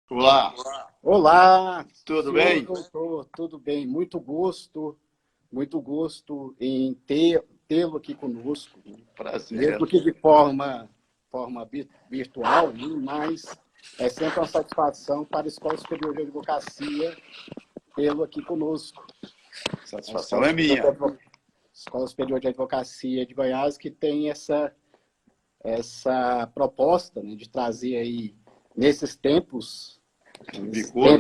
Olá, Olá, tudo senhor bem? doutor, tudo bem? Muito gosto em tê-lo aqui conosco, né? Prazer. Mesmo que de forma virtual, né? Mas é sempre uma satisfação para a Escola Superior de Advocacia tê-lo aqui conosco. A Satisfação é minha. Escola Superior de Advocacia de Goiás, que tem essa proposta, né, de trazer aí, nesses Bicudos.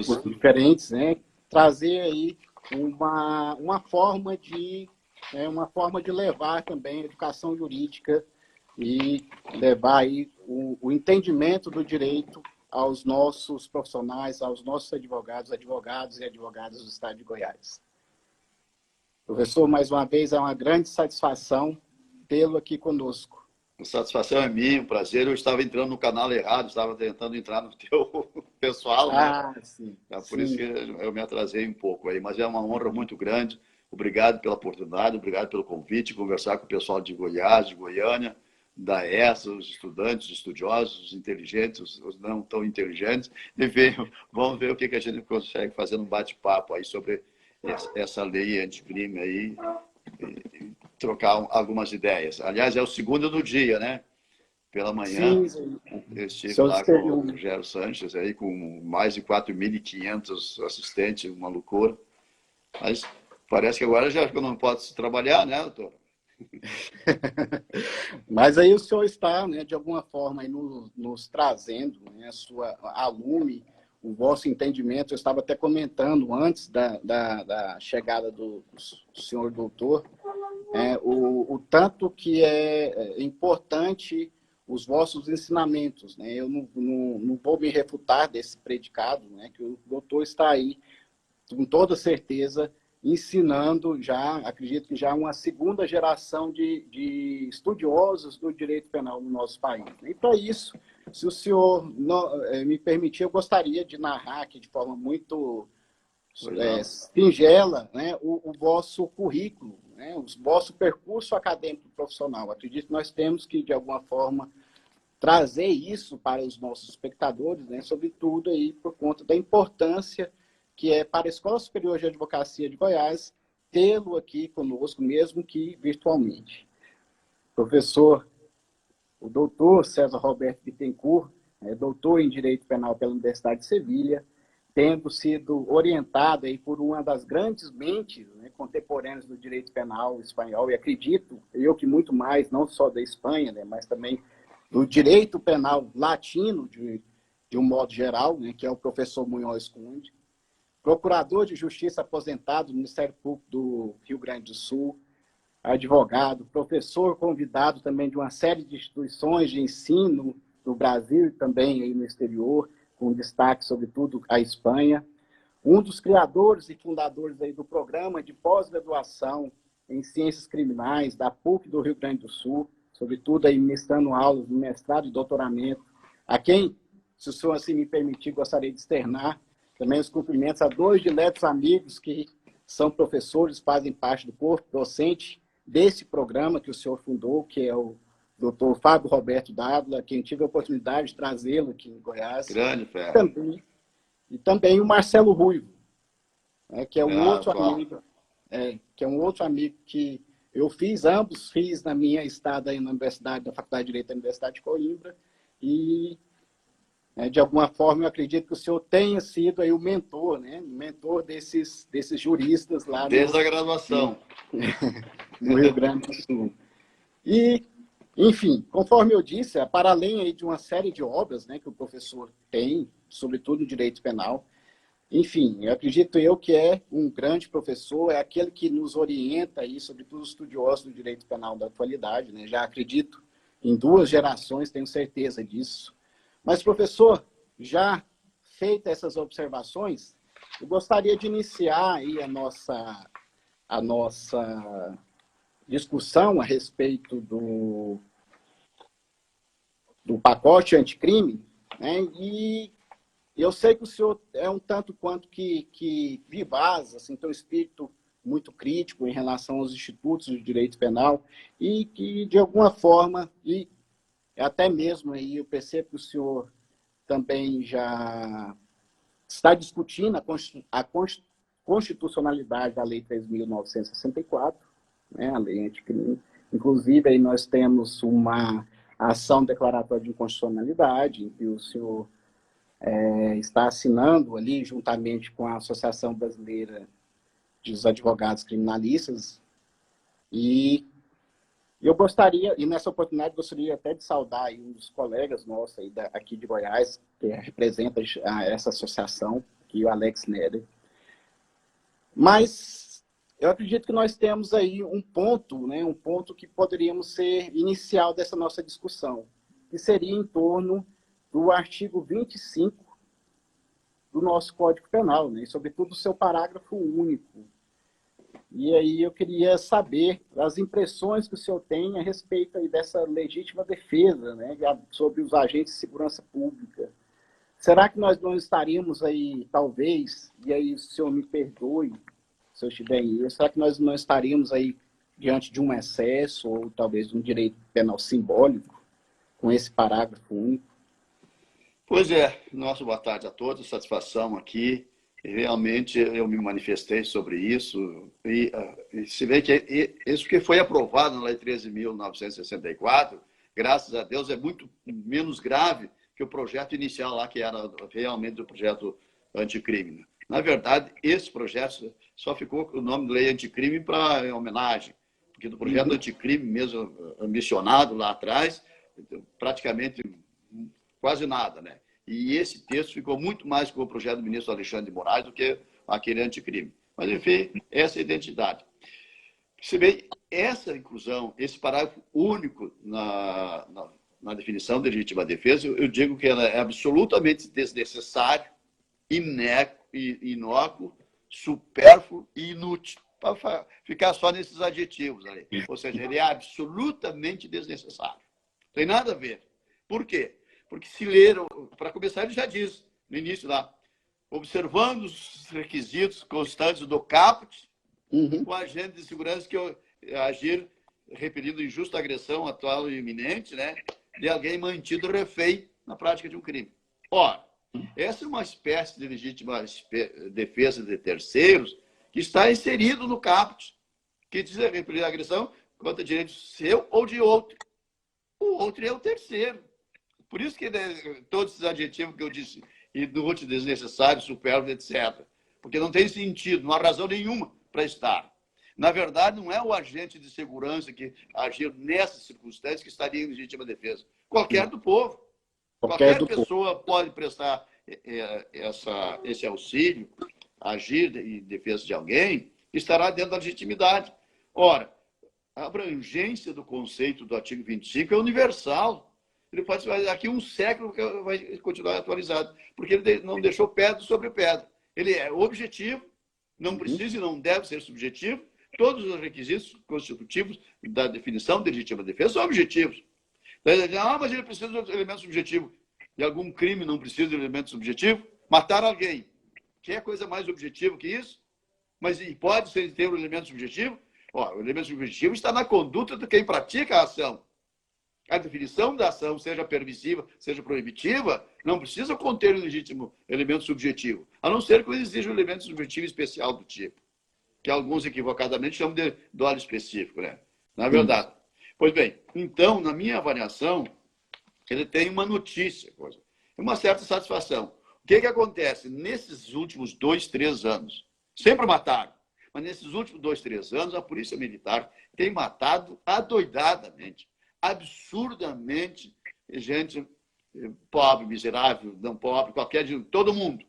tempos diferentes, né, trazer aí uma forma de levar também a educação jurídica e levar aí o entendimento do direito aos nossos profissionais, aos nossos advogados e advogadas do Estado de Goiás. Professor, mais uma vez, é uma grande satisfação tê-lo aqui conosco. A satisfação é minha, o prazer. Eu estava entrando no canal errado, estava tentando entrar no teu pessoal, né? Ah, sim, É por isso sim. que eu me atrasei um pouco aí, mas é uma honra muito grande. Obrigado pela oportunidade, obrigado pelo convite, conversar com o pessoal de Goiás, de Goiânia, da ESA, os estudantes, os estudiosos, os inteligentes, os não tão inteligentes, e vamos ver o que a gente consegue fazer num bate-papo aí sobre essa lei anticrime aí, trocar algumas ideias. Aliás, é o segundo do dia, né? Pela manhã, Sim, sim. eu estive Senhor lá com o exterior. Rogério Sanches, aí, com mais de 4.500 assistentes, uma loucura. Mas parece que agora já não pode se trabalhar, né, doutor? Mas aí o senhor está, né, de alguma forma, aí nos trazendo, né, a sua alume, o vosso entendimento. Eu estava até comentando antes da chegada do senhor doutor, o tanto que é importante os vossos ensinamentos, né? Eu não vou me refutar desse predicado, né, que o doutor está aí, com toda certeza, ensinando já, acredito que já uma segunda geração de estudiosos do direito penal no nosso país. E para isso, se o senhor me permitir, eu gostaria de narrar aqui de forma muito Pois não. singela, né, o vosso currículo, né, o vosso percurso acadêmico profissional. Acredito que nós temos que, de alguma forma, trazer isso para os nossos espectadores, né, sobretudo aí por conta da importância que é para a Escola Superior de Advocacia de Goiás tê-lo aqui conosco, mesmo que virtualmente. Professor, o doutor César Roberto Bittencourt é doutor em Direito Penal pela Universidade de Sevilha, tendo sido orientado aí por uma das grandes mentes, né, contemporâneas do direito penal espanhol, e acredito, eu que muito mais, não só da Espanha, né, mas também do direito penal latino, de um modo geral, né, que é o professor Munhoz Conde, procurador de justiça aposentado do Ministério Público do Rio Grande do Sul, advogado, professor convidado também de uma série de instituições de ensino no Brasil e também aí no exterior, com destaque, sobretudo, à Espanha. Um dos criadores e fundadores aí do programa de pós-graduação em Ciências Criminais da PUC do Rio Grande do Sul, sobretudo aí ministrando aulas no mestrado e doutoramento, a quem, se o senhor assim me permitir, gostaria de externar também os cumprimentos a dois diletos amigos que são professores, fazem parte do corpo docente desse programa que o senhor fundou, que é o Dr. Fábio Roberto Dávila, quem tive a oportunidade de trazê-lo aqui em Goiás, Grande fera. e também o Marcelo Ruivo, né, que é um Ah, outro qual? amigo, que eu ambos fiz na minha estada aí na Universidade, da Faculdade de Direito da Universidade de Coimbra, e de alguma forma eu acredito que o senhor tenha sido aí o mentor, né, o mentor desses juristas lá Desde a no, graduação. no Rio Grande do Sul. E, enfim, conforme eu disse, para além aí de uma série de obras, né, que o professor tem, sobretudo no direito penal, enfim, eu acredito que é um grande professor, é aquele que nos orienta aí, sobretudo os estudiosos do direito penal da atualidade, né? Já acredito em 2 gerações, tenho certeza disso. Mas, professor, já feitas essas observações, eu gostaria de iniciar aí a nossa discussão a respeito do pacote anticrime, né? E eu sei que o senhor é um tanto quanto que vivaz, assim, tem um espírito muito crítico em relação aos institutos de direito penal e que, de alguma forma, até mesmo aí eu percebo que o senhor também já está discutindo a constitucionalidade da Lei 3.964, né, a lei anticrime. Inclusive, aí nós temos uma ação declaratória de inconstitucionalidade, em que o senhor está assinando ali, juntamente com a Associação Brasileira dos Advogados Criminalistas, e eu gostaria, e nessa oportunidade, gostaria até de saudar aí um dos colegas nossos aí aqui de Goiás, que representa essa associação, que é o Alex Neder. Mas eu acredito que nós temos aí um ponto, né, um ponto que poderíamos ser inicial dessa nossa discussão, que seria em torno do artigo 25 do nosso Código Penal, né, e sobretudo o seu parágrafo único. E aí eu queria saber as impressões que o senhor tem a respeito aí dessa legítima defesa, né, sobre os agentes de segurança pública. Será que nós não estaríamos aí, talvez, e aí o senhor me perdoe se eu estiver em erro, será que nós não estaríamos aí diante de um excesso ou talvez de um direito penal simbólico com esse parágrafo único? Pois é, nossa boa tarde a todos, satisfação aqui. Realmente eu me manifestei sobre isso e se vê que isso que foi aprovado na Lei 13.964, graças a Deus, é muito menos grave que o projeto inicial lá, que era realmente o projeto anticrime. Na verdade, esse projeto só ficou com o nome de Lei Anticrime para homenagem, porque do projeto anticrime mesmo ambicionado lá atrás, praticamente quase nada, né? E esse texto ficou muito mais com o projeto do ministro Alexandre de Moraes do que aquele anticrime. Mas, enfim, essa é a identidade. Se bem, essa inclusão, esse parágrafo único na definição de legítima defesa, eu digo que ela é absolutamente desnecessária, inócuo, supérfluo e inútil, para ficar só nesses adjetivos ali. Ou seja, ele é absolutamente desnecessário. Não tem nada a ver. Por quê? Porque se ler, para começar, ele já diz no início lá, observando os requisitos constantes do caput, o agente de segurança que agir repelindo injusta agressão atual e iminente, né, de alguém mantido refém na prática de um crime. Ora, essa é uma espécie de legítima defesa de terceiros que está inserido no caput, que diz repelir a agressão contra direito seu ou de outro. O outro é o terceiro. Por isso que todos esses adjetivos que eu disse, inútil, desnecessário, supérfluo, etc. Porque não tem sentido, não há razão nenhuma para estar. Na verdade, não é o agente de segurança que agiu nessas circunstâncias que estaria em legítima defesa. Qualquer do povo. Qualquer pessoa pode prestar esse auxílio, agir em defesa de alguém, estará dentro da legitimidade. Ora, a abrangência do conceito do artigo 25 é universal. Ele pode ser daqui um século que vai continuar atualizado, porque ele não deixou pedra sobre pedra. Ele é objetivo, não precisa e não deve ser subjetivo. Todos os requisitos constitutivos da definição de legítima defesa são objetivos. Mas ele precisa de elemento subjetivo. E algum crime não precisa de elemento subjetivo? Matar alguém. Quer coisa mais objetiva que isso? Mas pode ter um elemento subjetivo? O elemento subjetivo está na conduta de quem pratica a ação. A definição da ação, seja permissiva, seja proibitiva, não precisa conter um legítimo elemento subjetivo, a não ser que exija um elemento subjetivo especial do tipo, que alguns equivocadamente chamam de dolo específico, né? Na verdade. Pois bem, então, na minha avaliação, ele tem uma notícia, uma certa satisfação. O que acontece? Nesses últimos 2, 3 anos, sempre mataram, mas nesses últimos 2, 3 anos, a Polícia Militar tem matado adoidadamente, absurdamente, gente pobre, miserável, não pobre, todo mundo.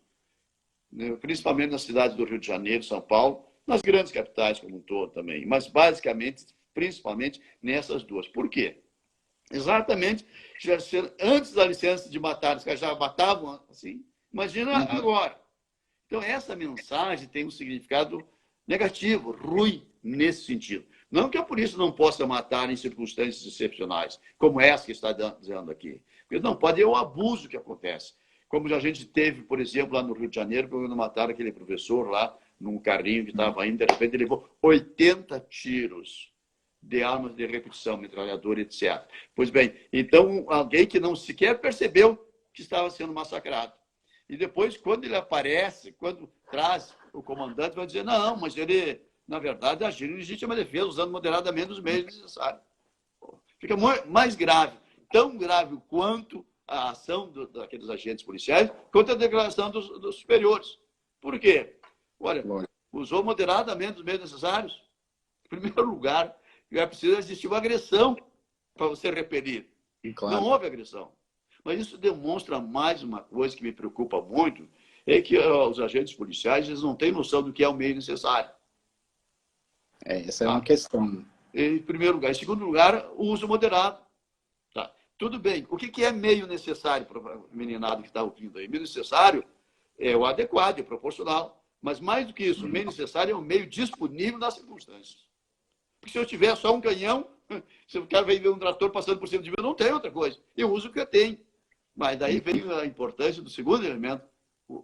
Principalmente nas cidades do Rio de Janeiro, São Paulo, nas grandes capitais como um todo também, mas basicamente, principalmente nessas duas. Por quê? Exatamente, antes da licença de matar, os caras já matavam assim, imagina agora. Então, essa mensagem tem um significado negativo, ruim nesse sentido. Não que a polícia não possa matar em circunstâncias excepcionais, como essa que está dizendo aqui. Porque não pode, é o abuso que acontece. Como a gente teve, por exemplo, lá no Rio de Janeiro, quando mataram aquele professor lá, num carrinho que estava indo, de repente ele levou 80 tiros de armas de repetição, metralhadora, etc. Pois bem, então alguém que não sequer percebeu que estava sendo massacrado. E depois, quando ele aparece, quando traz o comandante, vai dizer, não, mas ele, na verdade, agiu em legítima defesa, usando moderadamente os meios necessários. Fica mais grave, tão grave quanto a ação daqueles agentes policiais, quanto a declaração dos superiores. Por quê? Olha, usou moderadamente os meios necessários. Em primeiro lugar, é preciso existir uma agressão para você repelir. Claro. Não houve agressão. Mas isso demonstra mais uma coisa que me preocupa muito, é que os agentes policiais eles não têm noção do que é o meio necessário. Essa é uma questão. Em primeiro lugar. Em segundo lugar, o uso moderado. Tá. Tudo bem. O que é meio necessário para o meninado que está ouvindo aí? Meio necessário é o adequado, é proporcional. Mas mais do que isso, o meio necessário é o meio disponível nas circunstâncias. Porque se eu tiver só um canhão, se o cara vem ver um trator passando por cima de mim, eu não tenho outra coisa. Eu uso o que eu tenho. Mas daí vem a importância do segundo elemento,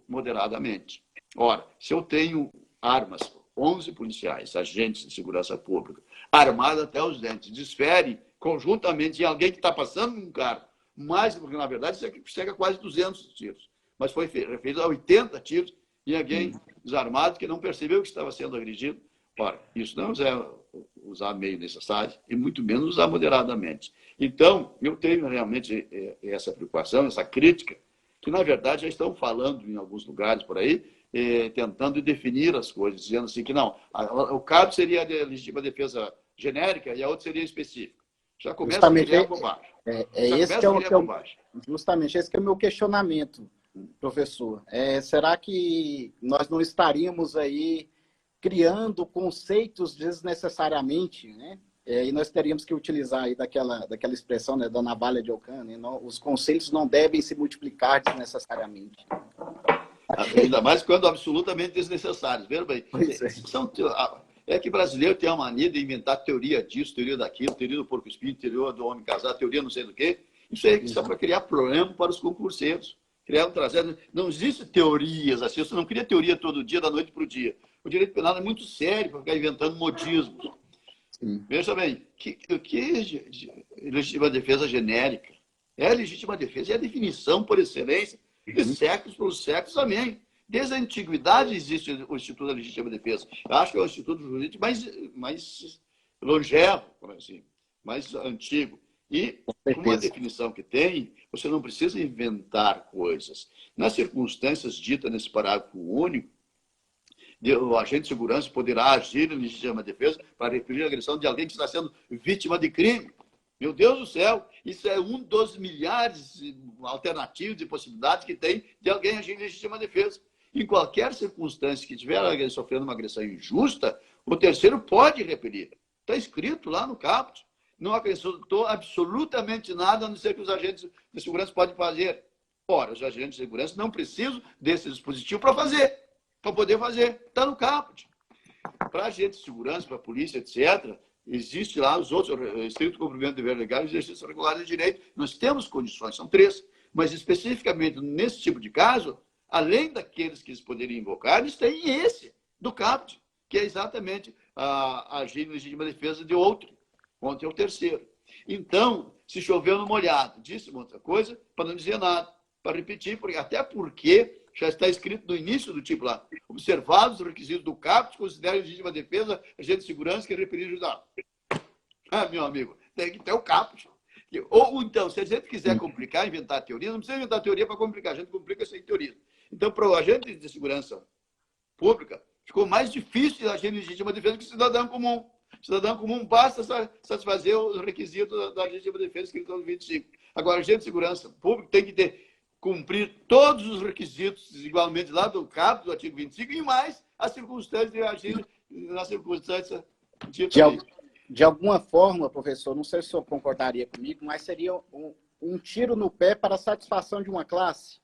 moderadamente. Ora, se eu tenho armas, 11 policiais, agentes de segurança pública, armados até os dentes, desferem conjuntamente em alguém que está passando num carro, mais, porque na verdade isso aqui chega a quase 200 tiros. Mas foi referido a 80 tiros em alguém desarmado que não percebeu que estava sendo agredido. Ora, isso não é usar meio necessário e muito menos usar moderadamente. Então, eu tenho realmente essa preocupação, essa crítica, que na verdade já estão falando em alguns lugares por aí, tentando definir as coisas, dizendo assim que não, o caso seria a legítima defesa genérica e a outra seria específica. Já começa a criar bobagem. Justamente esse que é o meu questionamento, professor. Será que nós não estaríamos aí criando conceitos desnecessariamente, né? E nós teríamos que utilizar aí daquela expressão, né, da navalha de Ockham, né? Os conceitos não devem se multiplicar desnecessariamente. Ainda mais quando absolutamente desnecessários. Veja bem, é que brasileiro tem a mania de inventar teoria disso, teoria daquilo, teoria do porco espinho, teoria do homem casado, teoria não sei do quê. Isso aí é só para criar problema para os concurseiros. Não existe teorias assim, você não cria teoria todo dia, da noite para o dia. O direito penal é muito sério para ficar inventando modismos. Veja bem, o que é legítima defesa genérica? É a legítima defesa, é a definição por excelência de séculos pelos séculos, amém. Desde a antiguidade existe o Instituto da Legítima Defesa. Eu acho que é o Instituto Jurídico mais longevo, assim, mais antigo. E com uma definição que tem, você não precisa inventar coisas. Nas circunstâncias ditas nesse parágrafo único, o agente de segurança poderá agir em legítima defesa para repelir a agressão de alguém que está sendo vítima de crime. Meu Deus do céu, isso é um dos milhares alternativos e possibilidades que tem de alguém agir em legítima defesa. Em qualquer circunstância que estiver alguém sofrendo uma agressão injusta, o terceiro pode repelir. Está escrito lá no caput. Não acrescentou absolutamente nada, a não ser que os agentes de segurança podem fazer. Ora, os agentes de segurança não precisam desse dispositivo para poder fazer. Está no caput. Para agentes de segurança, para a polícia, etc., existe lá os outros, estrito cumprimento do dever legal e exercício regular de direito. Nós temos condições, são 3. Mas, especificamente nesse tipo de caso, além daqueles que eles poderiam invocar, eles têm esse, do caput, que é exatamente agir em legítima defesa de outro, onde é o terceiro. Então, se choveu no molhado, disse uma outra coisa, para não dizer nada, para repetir, até porque já está escrito no início do tipo lá, observados os requisitos do caput, considera legítima defesa agente de segurança que é repelir judicial. Meu amigo, tem que ter o caput. Ou então, se a gente quiser complicar, inventar teoria, não precisa inventar teoria para complicar, a gente complica sem teoria. Então, para o agente de segurança pública, ficou mais difícil agir em legítima defesa que o cidadão comum. O cidadão comum basta satisfazer os requisitos da legítima defesa escrito no 25. Agora, o agente de segurança pública tem que cumprir todos os requisitos igualmente lá do caput, do artigo 25, e mais as circunstâncias de agir na circunstância de alguma forma, professor, não sei se o senhor concordaria comigo, mas seria um tiro no pé para a satisfação de uma classe?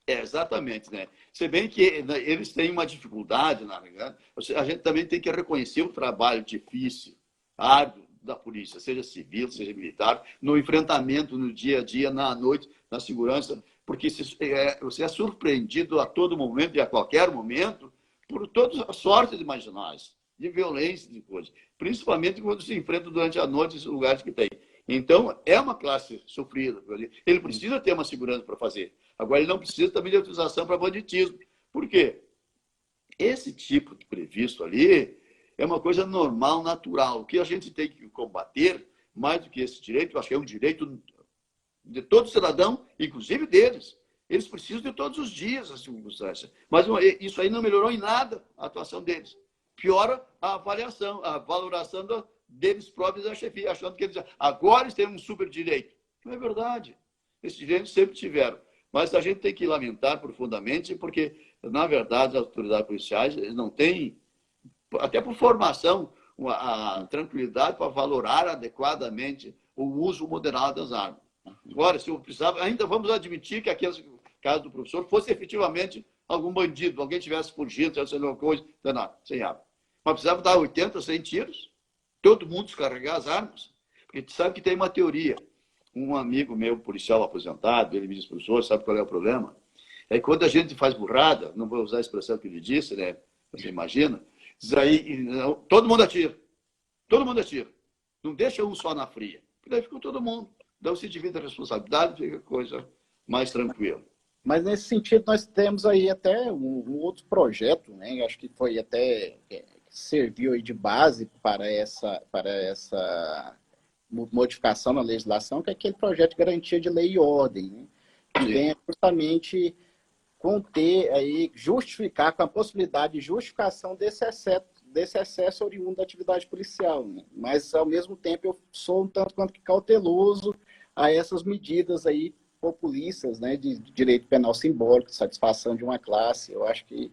Exatamente, né? Se bem que eles têm uma dificuldade, na verdade, a gente também tem que reconhecer o trabalho difícil, árduo da polícia, seja civil, seja militar, no enfrentamento, no dia a dia, na noite, na segurança, porque você é surpreendido a todo momento e a qualquer momento por todas as sortes imaginárias, de violência, de coisas, principalmente quando se enfrenta durante a noite esses lugares que tem. Então, é uma classe sofrida. Ele precisa ter uma segurança para fazer. Agora, ele não precisa também de autorização para banditismo. Por quê? Esse tipo de previsto ali é uma coisa normal, natural. O que a gente tem que combater, mais do que esse direito, eu acho que é um direito de todo cidadão, inclusive deles. Eles precisam de todos os dias as circunstâncias. Mas isso aí não melhorou em nada a atuação deles. Piora a avaliação, a valoração deles próprios da chefia, achando que eles agora eles têm um super direito. Não é verdade. Esses direitos sempre tiveram. Mas a gente tem que lamentar profundamente, porque, na verdade, as autoridades policiais não têm, até por formação, a tranquilidade para valorar adequadamente o uso moderado das armas. Agora, se eu precisava, ainda vamos admitir que aqueles casos do professor fosse efetivamente algum bandido, alguém tivesse fugido, tivesse alguma coisa, não, sem arma. Mas precisava dar 80, 100 tiros, todo mundo descarregar as armas, porque a gente sabe que tem uma teoria. Um amigo meu, policial aposentado, ele me disse, professor, sabe qual é o problema? É que quando a gente faz burrada, não vou usar a expressão que ele disse, né? Você imagina, diz aí, todo mundo atira. Todo mundo atira. Não deixa um só na fria. Porque daí fica todo mundo. Então se divide a responsabilidade, fica a coisa mais tranquila. Mas nesse sentido nós temos aí até um outro projeto, né? Acho que foi até serviu aí de base para essa modificação na legislação, que é aquele projeto de garantia de lei e ordem, né? Que vem justamente conter aí, justificar, com a possibilidade de justificação desse excesso oriundo da atividade policial, né? Mas, ao mesmo tempo, eu sou um tanto quanto que cauteloso a essas medidas aí populistas, né, de direito penal simbólico, de satisfação de uma classe. Eu acho que,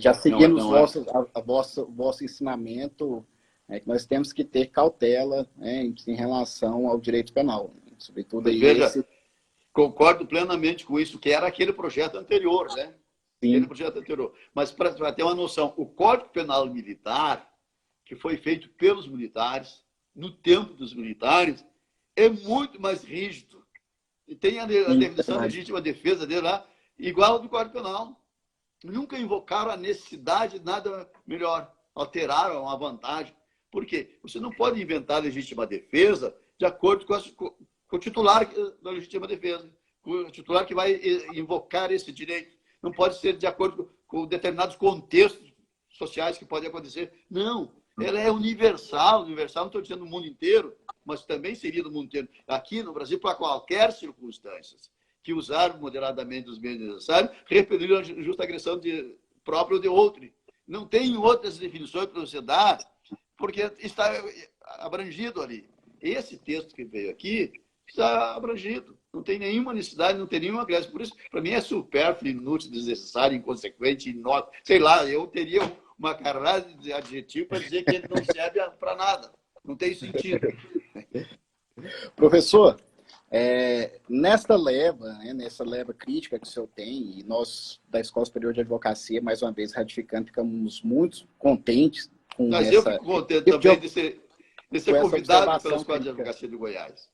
já seguindo o vosso ensinamento, que nós temos que ter cautela, né, em relação ao direito penal, né? Sobretudo aí veja, concordo plenamente com isso, que era aquele projeto anterior, né? Sim. Aquele projeto anterior. Mas, para ter uma noção, o Código Penal Militar, que foi feito pelos militares, no tempo dos militares, é muito mais rígido. E tem a definição de legítima defesa dele lá, igual ao do Código Penal. Nunca invocaram a necessidade de nada melhor. Alteraram a vantagem. Por quê? Você não pode inventar legítima defesa de acordo com o titular da legítima defesa, com o titular que vai invocar esse direito. Não pode ser de acordo com determinados contextos sociais que podem acontecer. Não, ela é universal. Universal, não estou dizendo no mundo inteiro, mas também seria no mundo inteiro. Aqui no Brasil, para qualquer circunstância, que usar moderadamente os meios necessários, repelir a justa agressão própria ou de outro. Não tem outras definições para você dar, porque está abrangido ali. Esse texto que veio aqui está abrangido. Não tem nenhuma necessidade, não tem nenhuma agressão. Por isso, para mim, é supérfluo, inútil, desnecessário, inconsequente, inócuo. Sei lá, eu teria uma carrada de adjetivo para dizer que ele não serve para nada. Não tem sentido. Professor, nessa leva crítica que o senhor tem, e nós, da Escola Superior de Advocacia, mais uma vez ratificando, ficamos muito contentes com Mas essa... eu fico contente também de ser convidado pela Escola de Advocacia de Goiás.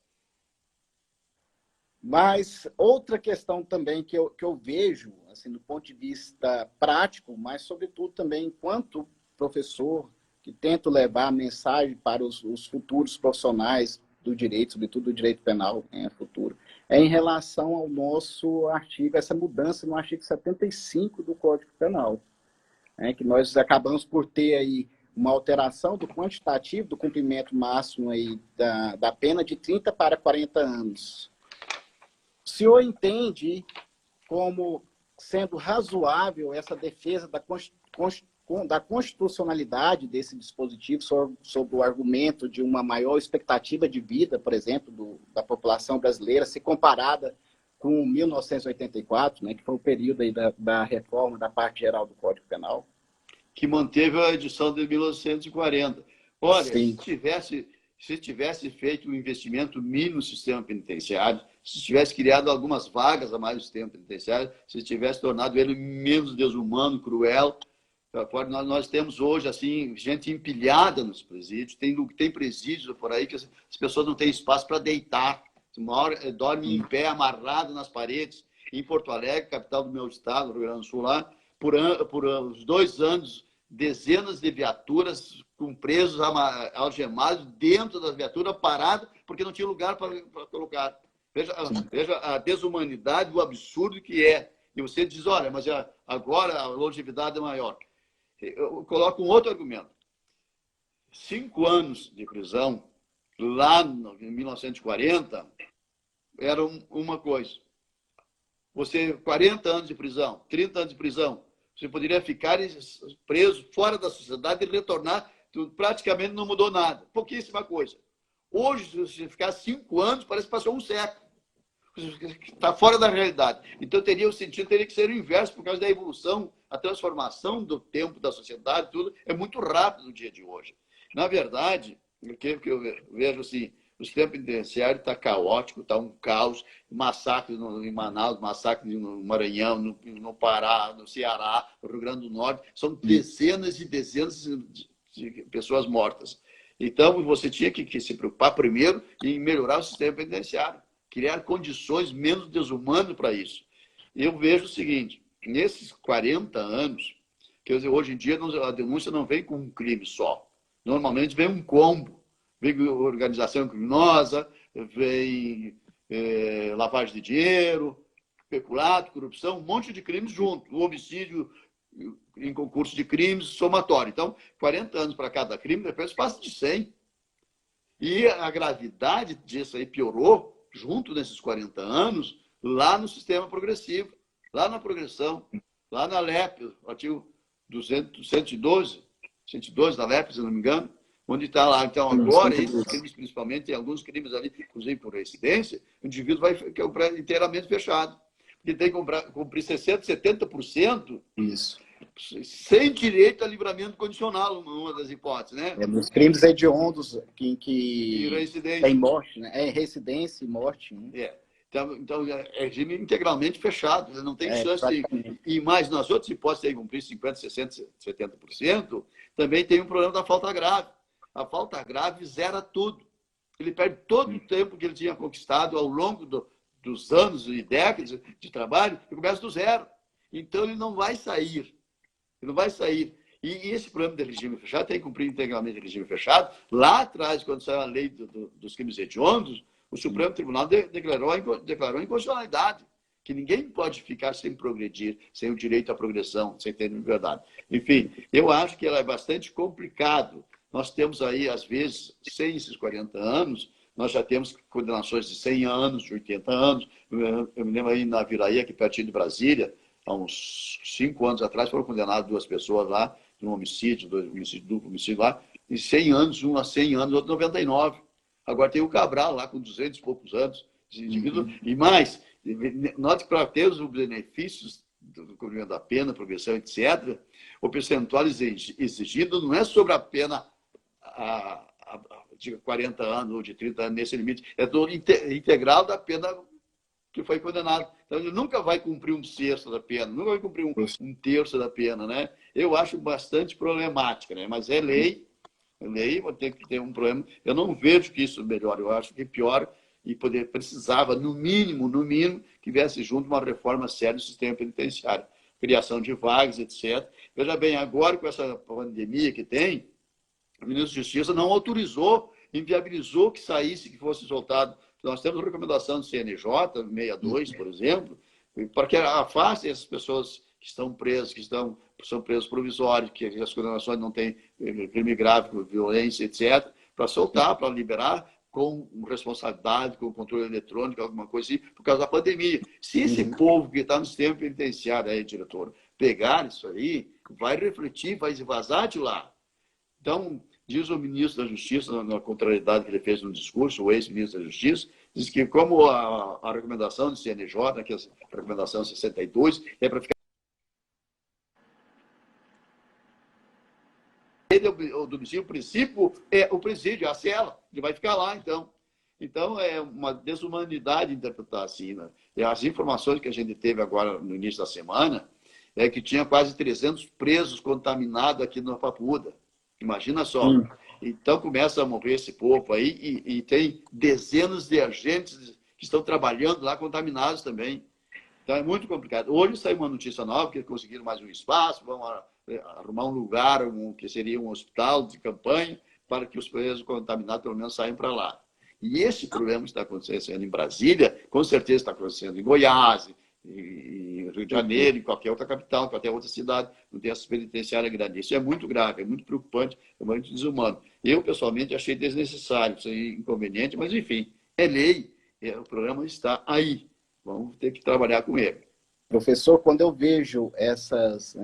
Mas outra questão também que eu vejo, assim, do ponto de vista prático, mas sobretudo também enquanto professor, que tento levar a mensagem para os futuros profissionais do direito, sobretudo do direito penal, futuro, é em relação ao nosso artigo, essa mudança no artigo 75 do Código Penal, que nós acabamos por ter aí uma alteração do quantitativo do cumprimento máximo aí da pena de 30 para 40 anos. O senhor entende como sendo razoável essa defesa da constitucionalidade desse dispositivo sobre o argumento de uma maior expectativa de vida, por exemplo, da população brasileira, se comparada com 1984, né, que foi o período aí da reforma da parte geral do Código Penal? Que manteve a edição de 1940. Olha, Sim. se tivesse feito um investimento mínimo no sistema penitenciário, se tivesse criado algumas vagas a mais no sistema penitenciário, se tivesse tornado ele menos desumano, cruel, nós temos hoje assim gente empilhada nos presídios, tem presídios por aí que as pessoas não têm espaço para deitar, uma hora dorme em pé, amarrado nas paredes. Em Porto Alegre, capital do meu estado, Rio Grande do Sul, lá, por uns 2 anos, dezenas de viaturas com presos algemados dentro das viaturas, parados, porque não tinha lugar para colocar. Veja a desumanidade, o absurdo que é. E você diz, olha, mas agora a longevidade é maior. Eu coloco um outro argumento. 5 anos de prisão, lá em 1940, era uma coisa. Você, 40 anos de prisão, 30 anos de prisão, você poderia ficar preso fora da sociedade e retornar, praticamente não mudou nada. Pouquíssima coisa. Hoje, se você ficar 5 anos, parece que passou um século. Está fora da realidade. Então, teria o sentido, teria que ser o inverso, por causa da evolução, a transformação do tempo da sociedade, tudo é muito rápido no dia de hoje. Na verdade, o que eu vejo assim, o sistema penitenciário está caótico, está um caos, massacre em Manaus, massacre no Maranhão, no Pará, no Ceará, no Rio Grande do Norte, são dezenas e dezenas de pessoas mortas. Então, você tinha que se preocupar primeiro em melhorar o sistema penitenciário, criar condições menos desumanas para isso. Eu vejo o seguinte, nesses 40 anos, quer dizer, hoje em dia a denúncia não vem com um crime só, normalmente vem um combo, vem organização criminosa, vem lavagem de dinheiro, peculato, corrupção, um monte de crimes junto, o homicídio em concurso de crimes, somatório. Então, 40 anos para cada crime, depois passa de 100. E a gravidade disso aí piorou, junto nesses 40 anos, lá no sistema progressivo, lá na progressão, lá na LEP, artigo 112 da LEP, se não me engano, onde está lá. Então, agora, esses crimes, principalmente, tem alguns crimes ali, inclusive por reincidência, o indivíduo vai ficar inteiramente fechado. Porque tem que cumprir 60%, 70%. Isso. Sem direito a livramento condicional, uma das hipóteses, né? Nos crimes hediondos que tem morte, né? Residência e morte. Então, é regime integralmente fechado, não tem chance de... E mais, nas outras hipóteses, de cumprir 50%, 60%, 70%, também tem um problema da falta grave. A falta grave zera tudo. Ele perde todo o tempo que ele tinha conquistado ao longo dos anos e décadas de trabalho e começa do zero. Então, ele não vai sair. Ele não vai sair. E esse problema do regime fechado tem que cumprir integralmente o regime fechado. Lá atrás, quando saiu a lei dos crimes hediondos, o Supremo Tribunal declarou inconstitucionalidade, que ninguém pode ficar sem progredir, sem o direito à progressão, sem ter liberdade. Enfim, eu acho que ela é bastante complicado. Nós temos aí, às vezes, sem esses 40 anos, nós já temos condenações de 100 anos, de 80 anos. Eu me lembro aí na Viraí, aqui pertinho de Brasília, há uns 5 anos atrás, foram condenadas 2 pessoas lá, de um homicídio, duplo homicídio lá, e 100 anos, um a 100 anos, outro 99. Agora tem o Cabral lá, com 200 e poucos anos de indivíduo. E mais, note que para ter os benefícios do cumprimento da pena, progressão, etc., o percentual exigido não é sobre a pena de 40 anos ou de 30 anos, nesse limite, é do integral da pena que foi condenado. Então, ele nunca vai cumprir 1/6 da pena, nunca vai cumprir um terço da pena, né? Eu acho bastante problemática, né? Mas é lei, vou ter que ter um problema. Eu não vejo que isso melhore, eu acho que piora e precisava, no mínimo, que viesse junto uma reforma séria do sistema penitenciário. Criação de vagas, etc. Veja bem, agora com essa pandemia que tem, o ministro da Justiça não autorizou, inviabilizou que saísse, que fosse soltado. Nós temos a recomendação do CNJ, 62, por exemplo, para que afaste essas pessoas que estão presas, são presos provisórios, que as condenações não têm crime grave, violência, etc., para soltar, para liberar com responsabilidade, com controle eletrônico, alguma coisa assim, por causa da pandemia. Se esse povo que está no sistema penitenciário, aí, diretor, pegar isso aí, vai refletir, vai vazar de lá. Então, diz o ministro da Justiça, na contrariedade que ele fez no discurso, o ex-ministro da Justiça, diz que como a recomendação do CNJ, que é a recomendação 62, é para ficar... O domicílio, o princípio é o presídio, a cela, ele vai ficar lá, então. Então, é uma desumanidade interpretar assim, né? E as informações que a gente teve agora no início da semana é que tinha quase 300 presos contaminados aqui no Papuda. Imagina só. Então, começa a morrer esse povo aí e tem dezenas de agentes que estão trabalhando lá contaminados também. Então, é muito complicado. Hoje saiu uma notícia nova, que conseguiram mais um espaço, vão arrumar um lugar, que seria um hospital de campanha, para que os presos contaminados, pelo menos, saiam para lá. E esse problema está acontecendo em Brasília, com certeza está acontecendo em Goiás, em Rio de Janeiro, em qualquer outra capital, em qualquer outra cidade, não tem essa penitenciária grande. Isso é muito grave, é muito preocupante, é muito desumano. Eu, pessoalmente, achei desnecessário, isso aí inconveniente, mas, enfim, é lei, o programa está aí. Vamos ter que trabalhar com ele. Professor, quando eu vejo essas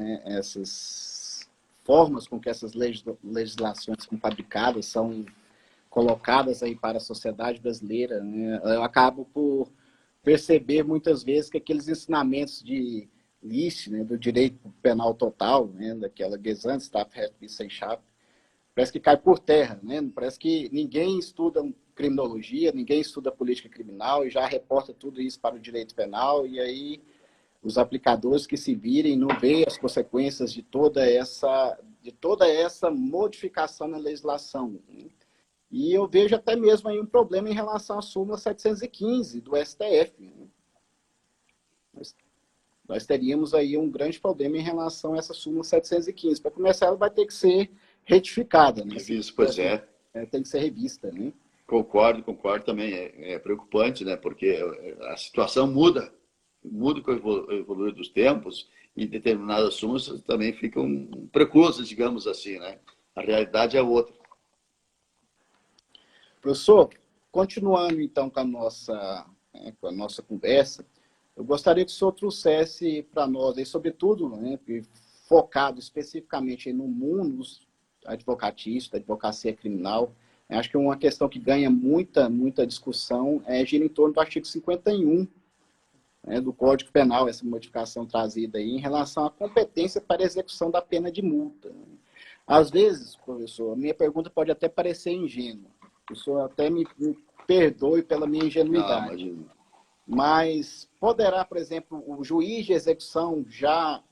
formas com que essas legislações são fabricadas, são colocadas aí para a sociedade brasileira, né, eu acabo por perceber muitas vezes que aqueles ensinamentos de List, né, do direito penal total, né, daquela Gesamtstrafrechtwissenschaft, parece que cai por terra, né? Parece que ninguém estuda criminologia, ninguém estuda política criminal e já reporta tudo isso para o direito penal, e aí os aplicadores que se virem não veem as consequências de toda essa modificação na legislação. E eu vejo até mesmo aí um problema em relação à súmula 715 do STF. Nós teríamos aí um grande problema em relação a essa súmula 715. Para começar, ela vai ter que ser retificada, né? Isso, pois é. Tem que ser revista, né? Concordo também. É preocupante, né? Porque a situação muda com o evoluir dos tempos, e determinadas súmulas também ficam preclusas, digamos assim, né? A realidade é outra. Professor, continuando então com a nossa conversa, eu gostaria que o senhor trouxesse para nós, aí, sobretudo, né, focado especificamente no mundo advocatício, da advocacia criminal, acho que uma questão que ganha muita discussão gira em torno do artigo 51, né, do Código Penal, essa modificação trazida aí, em relação à competência para execução da pena de multa. Às vezes, professor, a minha pergunta pode até parecer ingênua, o senhor até me perdoe pela minha ingenuidade, mas poderá, por exemplo, o juiz de execução já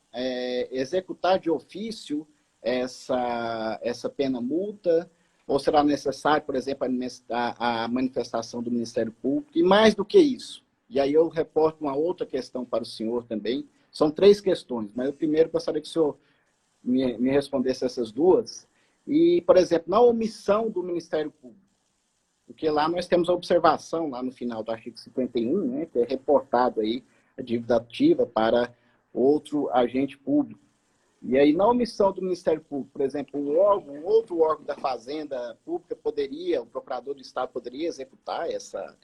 executar de ofício essa pena multa, ou será necessário, por exemplo, a manifestação do Ministério Público? E mais do que isso, e aí eu reporto uma outra questão para o senhor também, são 3 questões, mas eu primeiro gostaria que o senhor me respondesse essas duas. E, por exemplo, na omissão do Ministério Público, porque lá nós temos a observação, lá no final do artigo 51, né, que é reportado aí a dívida ativa para outro agente público. E aí, na omissão do Ministério Público, por exemplo, um outro órgão da Fazenda Pública o procurador do Estado poderia executar essa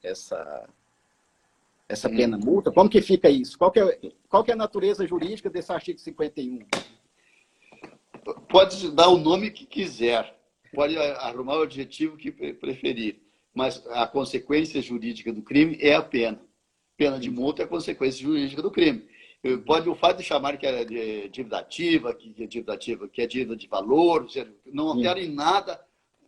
pena multa? Como que fica isso? Qual que é a natureza jurídica desse artigo 51? Pode dar o nome que quiser, pode arrumar o adjetivo que preferir, mas a consequência jurídica do crime é a pena. Pena de multa é a consequência jurídica do crime. Pode o fato de chamar que é dívida ativa, que é dívida de valor, não altera em nada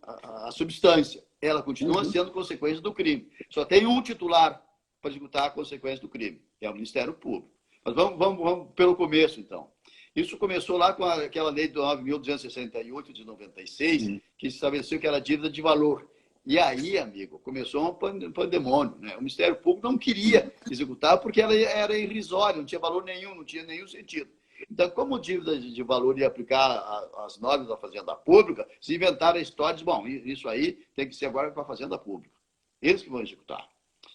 a substância. Ela continua sendo consequência do crime. Só tem um titular para executar a consequência do crime, que é o Ministério Público. Mas vamos pelo começo, então. Isso começou lá com aquela lei do 9.268 de 96, que estabeleceu que era dívida de valor. E aí, amigo, começou um pandemônio, né? O Ministério Público não queria executar porque ela era irrisória, não tinha valor nenhum, não tinha nenhum sentido. Então, como dívida de valor ia aplicar as normas da Fazenda Pública, se inventaram a história de, bom, isso aí tem que ser agora para a Fazenda Pública. Eles que vão executar.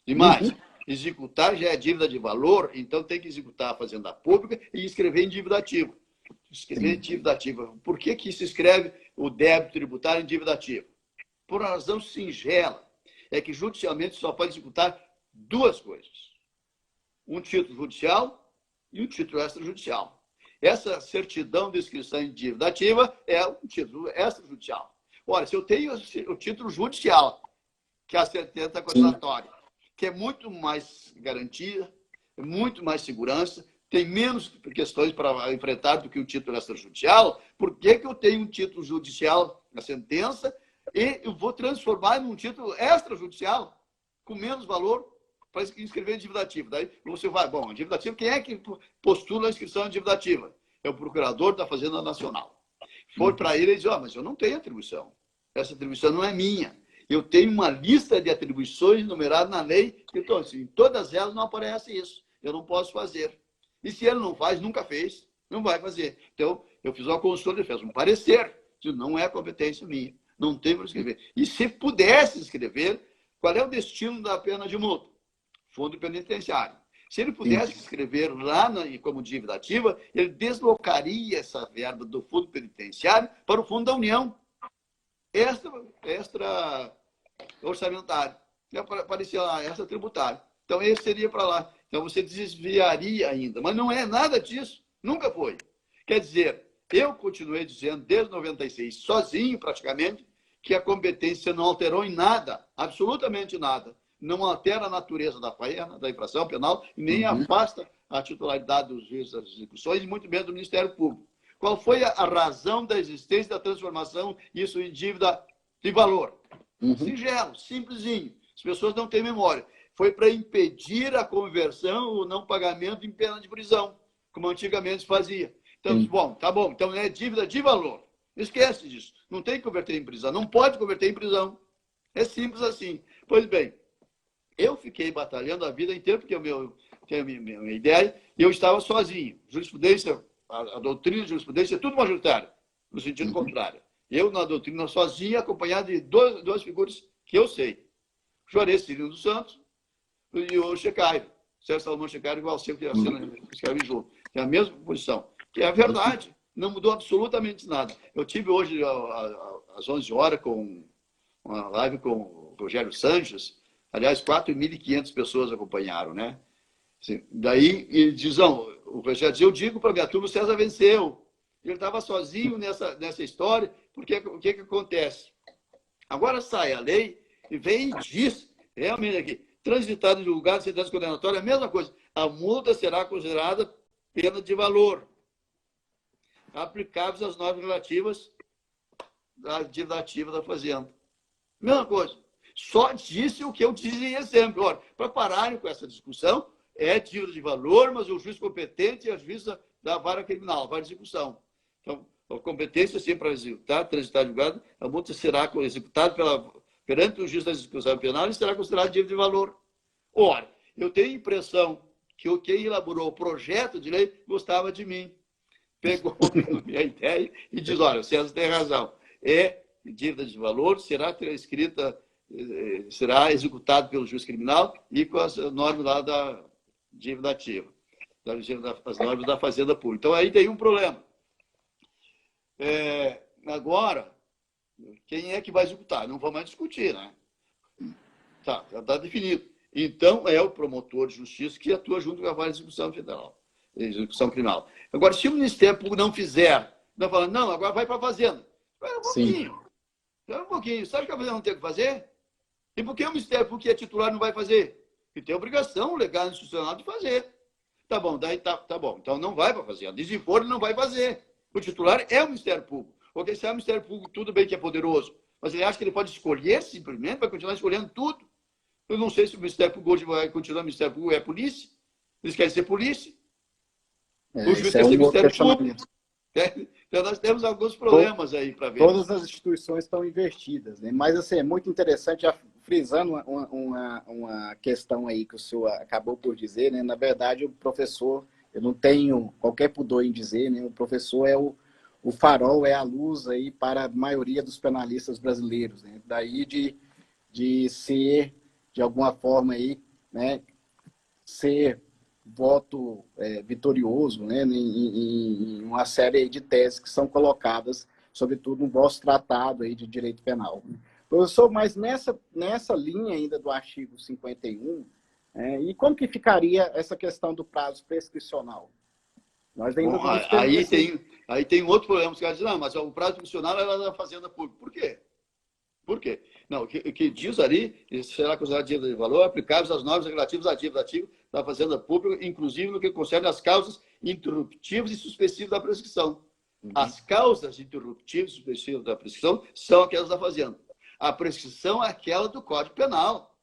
E mais, executar já é dívida de valor, então tem que executar a Fazenda Pública e escrever em dívida ativa. Escrever em dívida ativa. Por que se escreve o débito tributário em dívida ativa? Por uma razão singela, é que judicialmente só pode executar 2 coisas. Um título judicial e um título extrajudicial. Essa certidão de inscrição em dívida ativa é um título extrajudicial. Ora, se eu tenho o título judicial, que é a sentença acusatória, que é muito mais garantia, muito mais segurança, tem menos questões para enfrentar do que o título extrajudicial, por que eu tenho um título judicial na sentença e eu vou transformar num título extrajudicial com menos valor para inscrever em dívida ativa? Daí você vai, bom, dívida ativa, quem é que postula a inscrição em dívida ativa? É o procurador da Fazenda Nacional. Foi para ele e diz, mas eu não tenho atribuição. Essa atribuição não é minha. Eu tenho uma lista de atribuições numerada na lei, então, assim, em todas elas não aparece isso. Eu não posso fazer. E se ele não faz, nunca fez, não vai fazer. Então, Eu fiz uma consulta, fez um parecer, disse, não é competência minha, não tem para escrever. E se pudesse escrever, qual é o destino da pena de multa? Fundo penitenciário. Se ele pudesse escrever lá como dívida ativa, ele deslocaria essa verba do fundo penitenciário para o fundo da União, extra orçamentário. Aparecia lá, extra tributário. Então, esse seria para lá. Então, você desviaria ainda. Mas não é nada disso. Nunca foi. Quer dizer, eu continuei dizendo, desde 96, sozinho praticamente, que a competência não alterou em nada, absolutamente nada. Não altera a natureza da pena, da infração penal, e nem afasta a titularidade dos juízes das execuções, e muito menos do Ministério Público. Qual foi a razão da existência da transformação, isso em dívida de valor? Singelo, simplesinho. As pessoas não têm memória. Foi para impedir a conversão ou não pagamento em pena de prisão, como antigamente se fazia. Então, bom, tá bom. Então, é dívida de valor. Esquece disso. Não tem que converter em prisão. Não pode converter em prisão. É simples assim. Pois bem, eu fiquei batalhando a vida inteira, porque tenho a minha ideia, e eu estava sozinho. Jurisprudência, a doutrina de jurisprudência é tudo majoritário, no sentido contrário. Eu, na doutrina, sozinho, acompanhado de duas figuras que eu sei. Juarez Cirino dos Santos e o Checaire. Sérgio Salomão Checaire, igual sempre que escreve junto. Tem a mesma posição. Que é a verdade. Não mudou absolutamente nada. Eu tive hoje, às 11 horas, com uma live com o Rogério Sanches. Aliás, 4.500 pessoas acompanharam, né? Assim, daí, ele diz, não, o Rogério diz, eu digo para a minha turma, o César venceu. Ele estava sozinho nessa história, porque o que acontece? Agora sai a lei e vem e diz, realmente aqui, transitado em julgado de sentença condenatória, a mesma coisa. A multa será considerada pena de valor, aplicáveis às normas relativas à dívida ativa da fazenda. Mesma coisa. Só disse o que eu dizia sempre. Olha, para pararem com essa discussão, é dívida de valor, mas o juiz competente é a juíza da vara criminal, vara de execução. Então, a competência sempre para executar, transitar julgado, a multa será executada perante o juiz da execução penal e será considerada dívida de valor. Ora, eu tenho a impressão que quem elaborou o projeto de lei gostava de mim. Pegou a minha ideia e diz, olha, César tem razão. É dívida de valor, será escrita, será executado pelo juiz criminal e com as normas lá da dívida ativa, as normas da Fazenda Pública. Então, aí tem um problema. Agora, quem é que vai executar? Não vamos mais discutir, né? Tá, já está definido. Então, é o promotor de justiça que atua junto com a vara de execução federal, execução criminal. Agora, se o Ministério Público não fizer, não falando, não, agora vai para a Fazenda. Espera um pouquinho. Espera um pouquinho. Sabe que a Fazenda não tem o que fazer? E por que o Ministério Público, que é titular, não vai fazer? Porque tem obrigação legal e institucional de fazer. Tá bom, daí tá bom. Então, não vai para a Fazenda. Desenfor, ele não vai fazer. O titular é o Ministério Público. Porque se é o Ministério Público, tudo bem que é poderoso, mas ele acha que ele pode escolher simplesmente, vai continuar escolhendo tudo. Eu não sei se o Ministério Público vai continuar, o Ministério Público é polícia. Eles querem ser polícia. O juiz quer ser Ministério Público. Então, nós temos alguns problemas aí para ver. Todas as instituições estão invertidas, né? Mas, assim, é muito interessante, já frisando uma questão aí que o senhor acabou por dizer, né? Na verdade, o professor, eu não tenho qualquer pudor em dizer, né? O professor é o farol, é a luz aí para a maioria dos penalistas brasileiros, né? Daí de ser, de alguma forma, aí, né? Ser voto vitorioso, né, em uma série de teses que são colocadas, sobretudo no vosso tratado aí de direito penal. Professor, mas nessa linha ainda do artigo 51, e como que ficaria essa questão do prazo prescricional? Nós ainda Bom, aí tem um outro problema. Os caras dizem, não, mas o prazo prescricional é da Fazenda Pública. Por quê? Por quê? Não, o que diz ali, será considerado dívida de valor, aplicáveis às normas relativas à dívida ativa da Fazenda Pública, inclusive no que concerne às causas interruptivas e suspensivas da prescrição. As causas interruptivas e suspensivas da prescrição são aquelas da Fazenda. A prescrição é aquela do Código Penal.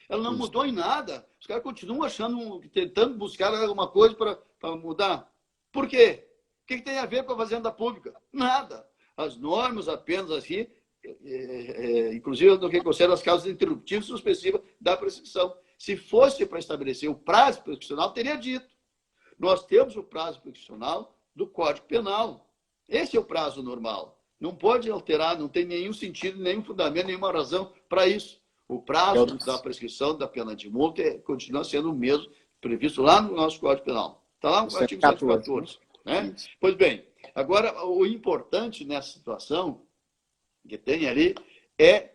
Ela não mudou em nada. Os caras continuam tentando buscar alguma coisa para mudar. Por quê? O que tem a ver com a Fazenda Pública? Nada. As normas apenas assim, inclusive no que concerne as causas interruptivas e suspensivas da prescrição. Se fosse para estabelecer o prazo prescricional, teria dito. Nós temos o prazo prescricional do Código Penal. Esse é o prazo normal. Não pode alterar, não tem nenhum sentido, nenhum fundamento, nenhuma razão para isso. O prazo da prescrição da pena de multa continua sendo o mesmo previsto lá no nosso Código Penal. Está lá no artigo 114. Né? Pois bem, agora o importante nessa situação que tem ali é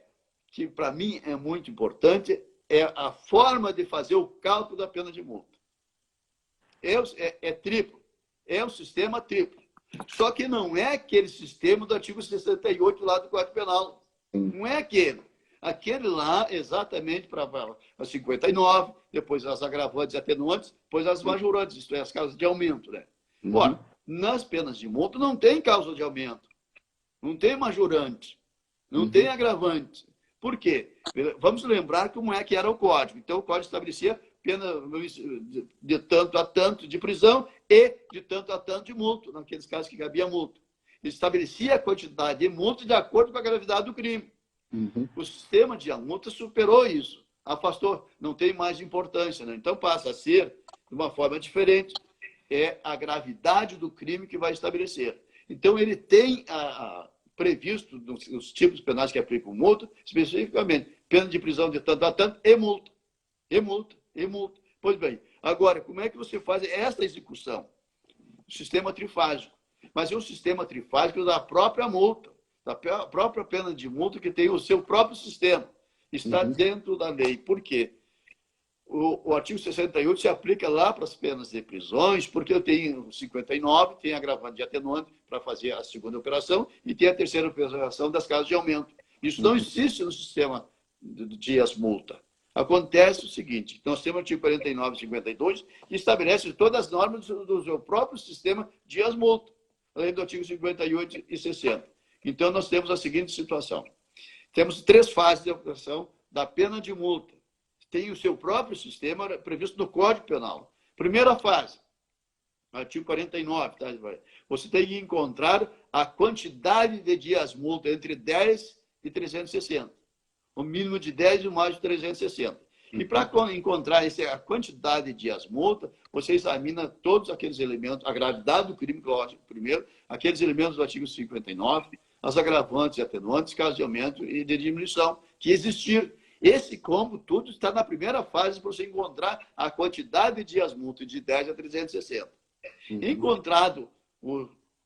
que, para mim, é muito importante, é a forma de fazer o cálculo da pena de multa. É triplo. É um sistema triplo. Só que não é aquele sistema do artigo 68 lá do Código Penal. Não é aquele. Aquele lá, exatamente para a 59, depois as agravantes e atenuantes, depois as majorantes, isto é, as causas de aumento. Né? Ora, nas penas de multa não tem causa de aumento, não tem majorante, não tem agravante. Por quê? Vamos lembrar como é que era o Código. Então, o Código estabelecia pena de tanto a tanto de prisão e de tanto a tanto de multa, naqueles casos que cabia multa. Ele estabelecia a quantidade de multa de acordo com a gravidade do crime. O sistema de multa superou isso, afastou, não tem mais importância. Né? Então, passa a ser, de uma forma diferente, é a gravidade do crime que vai estabelecer. Então, ele tem previsto nos tipos penais que aplicam multa, especificamente, pena de prisão de tanto a tanto e multa. E multa, e multa. Pois bem, agora, como é que você faz essa execução? O sistema trifásico. Mas é um sistema trifásico da própria multa, da própria pena de multa, que tem o seu próprio sistema. Está dentro da lei. Por quê? O artigo 68 se aplica lá para as penas de prisões, porque eu tenho 59, tem agravante de atenuante para fazer a segunda operação e tem a terceira operação das causas de aumento. Isso não existe no sistema de dias-multa. Acontece o seguinte, nós temos o artigo 49 e 52, que estabelece todas as normas do seu próprio sistema dias-multa, além do artigo 58 e 60. Então, nós temos a seguinte situação. Temos 3 fases de aplicação da pena de multa. Tem o seu próprio sistema previsto no Código Penal. Primeira fase, artigo 49. Tá? Você tem que encontrar a quantidade de dias-multa entre 10 e 360. O mínimo de 10 e o mais de 360. E para encontrar a quantidade de dias-multa, você examina todos aqueles elementos, a gravidade do crime, lógico, primeiro, aqueles elementos do artigo 59, as agravantes e atenuantes, casos de aumento e de diminuição, que existir. Esse combo tudo está na primeira fase para você encontrar a quantidade de dias-multa de 10 a 360. Encontrado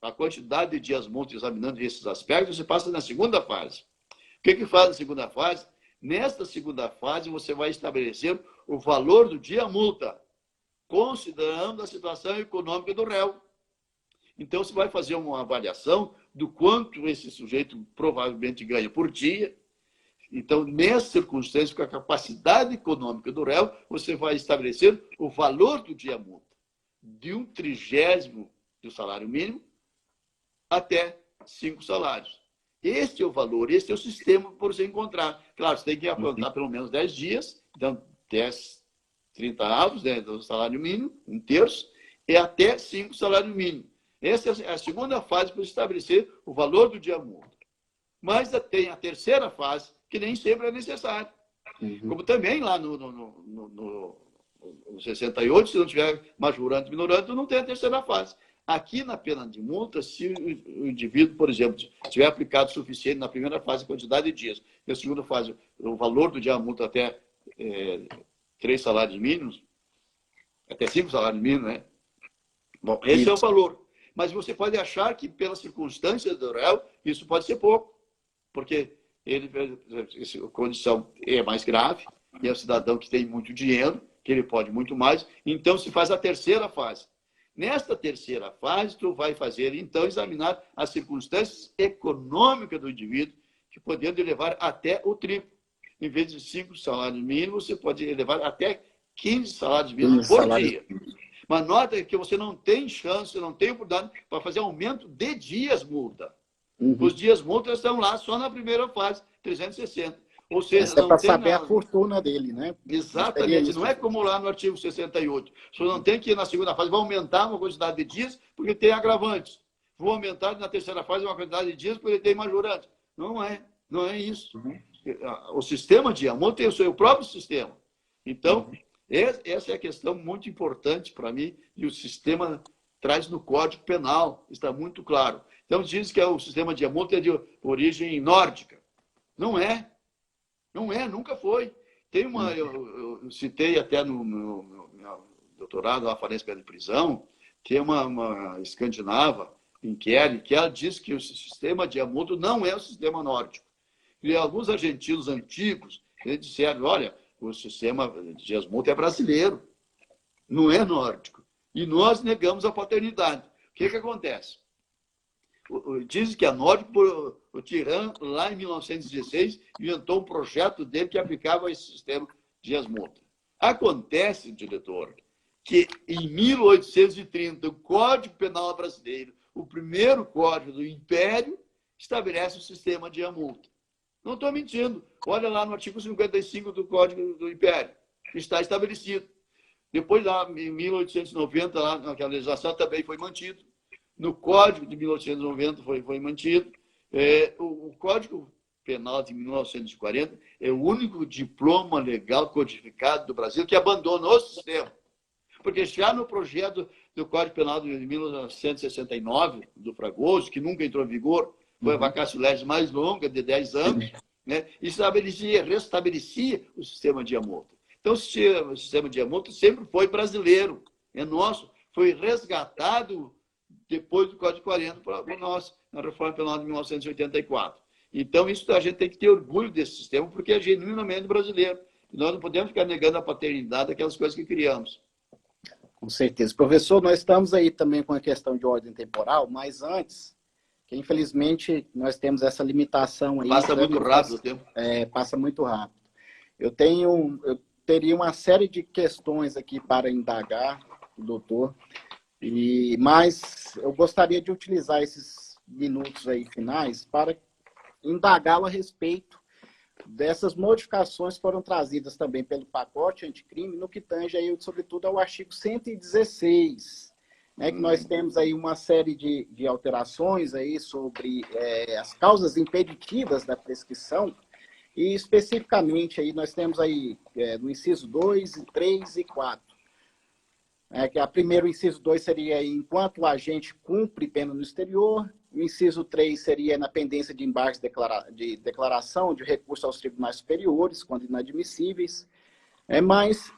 a quantidade de dias-multa examinando esses aspectos, você passa na segunda fase. O que faz na segunda fase? Nesta segunda fase, você vai estabelecer o valor do dia-multa, considerando a situação econômica do réu. Então, você vai fazer uma avaliação do quanto esse sujeito provavelmente ganha por dia. Então, nessa circunstância, com a capacidade econômica do réu, você vai estabelecer o valor do dia-multa, de 1/30 do salário mínimo até 5 salários. Este é o valor, este é o sistema para você encontrar. Claro, você tem que apontar pelo menos 10 dias, então 10, 30 avos, né, do salário mínimo, 1/3, e até 5 salários mínimos. Essa é a segunda fase para estabelecer o valor do dia-multa. Mas tem a terceira fase, que nem sempre é necessário. Como também lá no 68, se não tiver majorante e minorante, não tem a terceira fase. Aqui na pena de multa, se o indivíduo, por exemplo, tiver aplicado o suficiente na primeira fase, a quantidade de dias, e na segunda fase, o valor do dia-multa até 3 salários mínimos, até 5 salários mínimos, né? Bom, esse é o valor. Mas você pode achar que, pelas circunstâncias do réu, isso pode ser pouco, porque a condição é mais grave, e é um cidadão que tem muito dinheiro, que ele pode muito mais, então se faz a terceira fase. Nesta terceira fase, tu vai fazer, então, examinar as circunstâncias econômicas do indivíduo, que podendo elevar até o triplo. Em vez de 5 salários mínimos, você pode elevar até 15 salários mínimos por dia. Mas nota que você não tem chance, não tem oportunidade para fazer aumento de dias-multa. Os dias-multa estão lá só na primeira fase, 360. Ou seja, não para saber a fortuna dele, né? Exatamente. Não é como lá no artigo 68. O senhor não tem que ir na segunda fase, vai aumentar uma quantidade de dias porque tem agravantes. Vou aumentar na terceira fase uma quantidade de dias porque tem majorante. Não é isso. O sistema de multa tem o seu próprio sistema. Então, essa é a questão muito importante para mim, e o sistema traz no Código Penal, está muito claro. Então, diz que o sistema de multa é de origem nórdica. Não é. Não é, nunca foi. Tem uma, eu citei até no meu doutorado, a falência de prisão, que é uma escandinava, em Kelly, que ela diz que o sistema de multa não é o sistema nórdico. E alguns argentinos antigos eles disseram, olha, o sistema de multa é brasileiro, não é nórdico. E nós negamos a paternidade. O que acontece? Dizem que é nórdico, o Tirã, lá em 1916, inventou um projeto dele que aplicava esse sistema de multa. Acontece, diretor, que em 1830, o Código Penal brasileiro, o primeiro código do Império, estabelece o sistema de multa. Não estou mentindo. Olha lá no artigo 55 do Código do Império. Está estabelecido. Depois, lá em 1890, lá naquela legislação, também foi mantido. No Código de 1890 foi mantido. O Código Penal de 1940 é o único diploma legal codificado do Brasil que abandonou o sistema. Porque já no projeto do Código Penal de 1969, do Fragoso, que nunca entrou em vigor, foi a vacatio legis mais longa, de 10 anos, né? Restabelecia o sistema de multa. Então, o sistema de multa sempre foi brasileiro, é nosso, foi resgatado depois do Código 40 por nós, na Reforma Penal de 1984. Então, isso a gente tem que ter orgulho desse sistema, porque é genuinamente brasileiro. E nós não podemos ficar negando a paternidade daquelas coisas que criamos. Com certeza. Professor, nós estamos aí também com a questão de ordem temporal, mas antes, que infelizmente nós temos essa limitação aí. Passa muito rápido o tempo. Passa muito rápido. Eu teria uma série de questões aqui para indagar, doutor, mas eu gostaria de utilizar esses minutos aí finais para indagá-lo a respeito dessas modificações que foram trazidas também pelo pacote anticrime, no que tange aí, sobretudo, ao artigo 116, né, que nós temos aí uma série de alterações aí sobre as causas impeditivas da prescrição, e especificamente aí nós temos aí no inciso 2, 3 e 4. Que a primeiro, o inciso 2 seria aí, enquanto o agente cumpre pena no exterior. O inciso 3 seria na pendência de embargos de declaração de recurso aos tribunais superiores, quando inadmissíveis.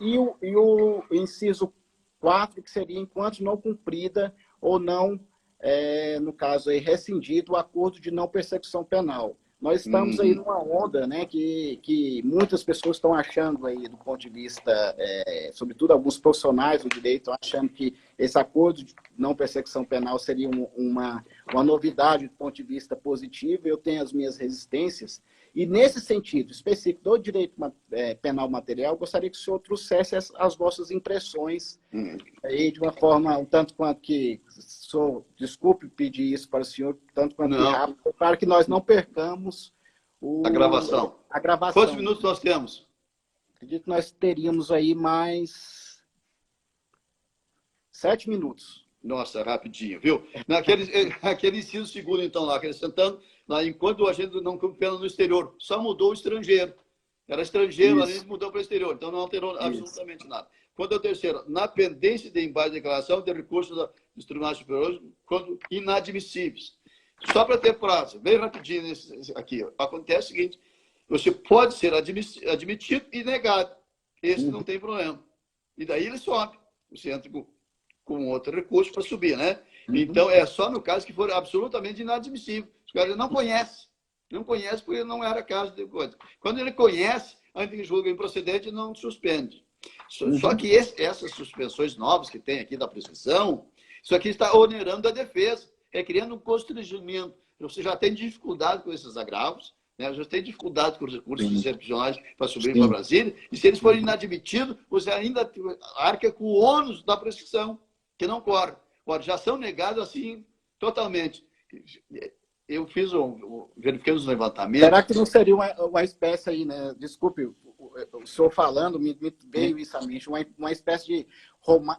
E o inciso 4, que seria enquanto não cumprida ou não, no caso aí, rescindido o acordo de não persecução penal. Nós estamos aí numa onda, né, que muitas pessoas estão achando aí, do ponto de vista, sobretudo alguns profissionais do direito, estão achando que esse acordo de não persecução penal seria uma novidade do ponto de vista positivo. Eu tenho as minhas resistências. E nesse sentido específico do direito penal material, gostaria que o senhor trouxesse as vossas impressões aí de uma forma um tanto quanto que, desculpe pedir isso para o senhor, tanto quanto que rápido, para que nós não percamos a gravação. Quantos minutos nós temos? Acredito que nós teríamos aí mais 7 minutos. Nossa, rapidinho, viu? Aquele inciso segundo, então, lá, acrescentando, lá, enquanto a gente não cumpre pena no exterior, só mudou o estrangeiro. Era estrangeiro, a gente mudou para o exterior, então não alterou absolutamente nada. Quanto ao terceiro, na pendência de embate de declaração de recursos dos tribunais superiores, quando inadmissíveis. Só para ter prazo, bem rapidinho aqui. Acontece o seguinte, você pode ser admitido e negado. Esse não tem problema. E daí ele sobe. Você entra com outro recurso para subir, né? Então, é só no caso que for absolutamente inadmissível. Os caras não conhecem. Não conhece porque não era caso de coisa. Quando ele conhece, ainda que julga improcedente, não suspende. Só que essas suspensões novas que tem aqui da prescrição, isso aqui está onerando a defesa, criando um constrangimento. Você já tem dificuldade com esses agravos, né? Já tem dificuldade com os recursos excepcionais para subir para Brasília, e se eles forem inadmitidos, você ainda arca com o ônus da prescrição, que não corre. Ora, já são negados assim totalmente. Eu verifiquei os levantamentos. Será que não seria uma espécie aí, né? Desculpe, o senhor falando, me veio isso à mente, uma espécie de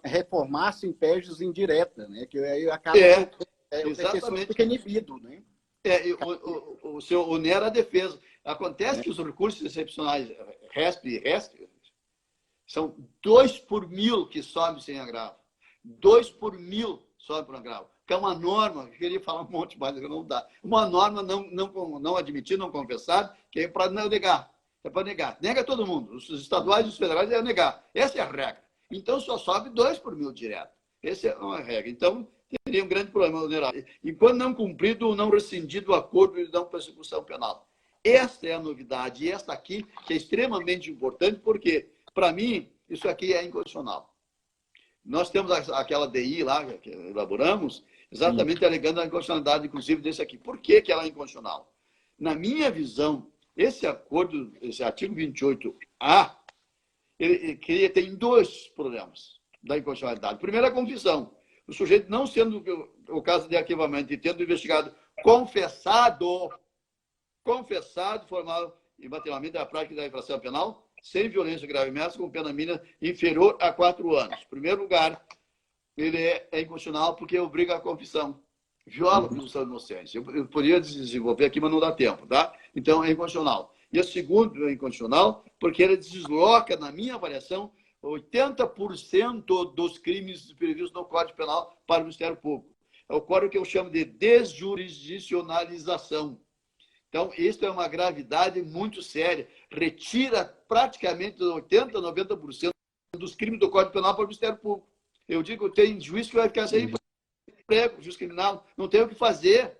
reformar-se em impédios indireta, né? Que aí acaba o pessoal fica inibido, né? O senhor onera a defesa. Acontece que os recursos excepcionais RESP são 2 por 1000 que sobem sem agravo. 2 por 1000 sobe por agravo. que é uma norma, eu queria falar um monte, mas não dá. Uma norma não admitir, não confessar, que é para não negar. É para negar. Nega todo mundo. Os estaduais e os federais é negar. Essa é a regra. Então, só sobe 2 por mil direto. Essa é uma regra. Então, teria um grande problema. Enquanto não cumprido ou não rescindido o acordo de não persecução penal. Esta é a novidade. E esta aqui, que é extremamente importante, porque, para mim, isso aqui é inconstitucional. Nós temos aquela DI lá, que elaboramos, exatamente alegando a inconstitucionalidade, inclusive, desse aqui. Por que ela é inconstitucional? Na minha visão, esse acordo, esse artigo 28A, ele tem 2 problemas da inconstitucionalidade. Primeiro, a confissão. O sujeito não sendo o caso de arquivamento e tendo investigado confessado, formal e materialmente da prática da infração penal, sem violência grave e ameaça, com pena mínima inferior a 4 anos. Em primeiro lugar, ele é inconstitucional porque obriga a confissão. Viola a presunção de inocência. Eu poderia desenvolver aqui, mas não dá tempo, tá? Então, é inconstitucional. E o segundo é inconstitucional porque ele desloca, na minha avaliação, 80% dos crimes previstos no Código Penal para o Ministério Público. É o código que eu chamo de desjurisdicionalização. Então, isso é uma gravidade muito séria. Retira praticamente 80%, 90% dos crimes do Código Penal para o Ministério Público. Eu digo que tem juiz que vai ficar sem emprego, juiz criminal, não tem o que fazer.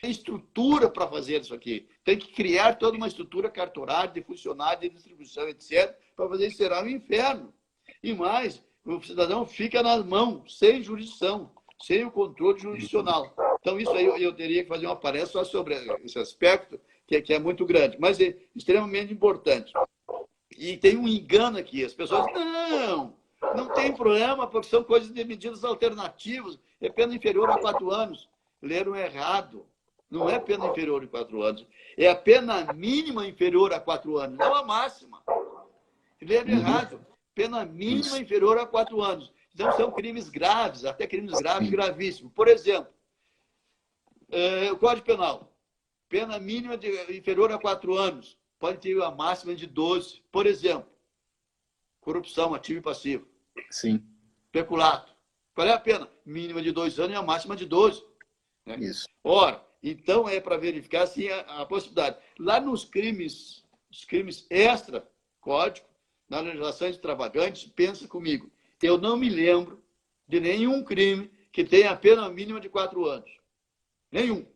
Tem estrutura para fazer isso aqui. Tem que criar toda uma estrutura cartorária, de funcionário, de distribuição, etc., para fazer isso. Será um inferno. E mais, o cidadão fica nas mãos, sem jurisdição, sem o controle jurisdicional. Então, isso aí eu teria que fazer uma palestra só sobre esse aspecto, que é muito grande, mas é extremamente importante. E tem um engano aqui. As pessoas não tem problema, porque são coisas de medidas alternativas. É pena inferior a 4 anos. Leram errado. Não é pena inferior a 4 anos. É a pena mínima inferior a 4 anos, não a máxima. Leram errado. Pena mínima inferior a 4 anos. Então, são crimes graves, até crimes graves, gravíssimos. Por exemplo, o Código Penal, pena mínima inferior a 4 anos, pode ter a máxima de 12. Por exemplo, corrupção, ativo e passivo. Sim. Peculato. Qual é a pena? Mínima de 2 anos e a máxima de 12. Né? Isso. Ora, então é para verificar assim, a possibilidade. Lá nos crimes, os crimes extra-código, na legislação extravagante, pensa comigo. Eu não me lembro de nenhum crime que tenha a pena mínima de 4 anos. Nenhum.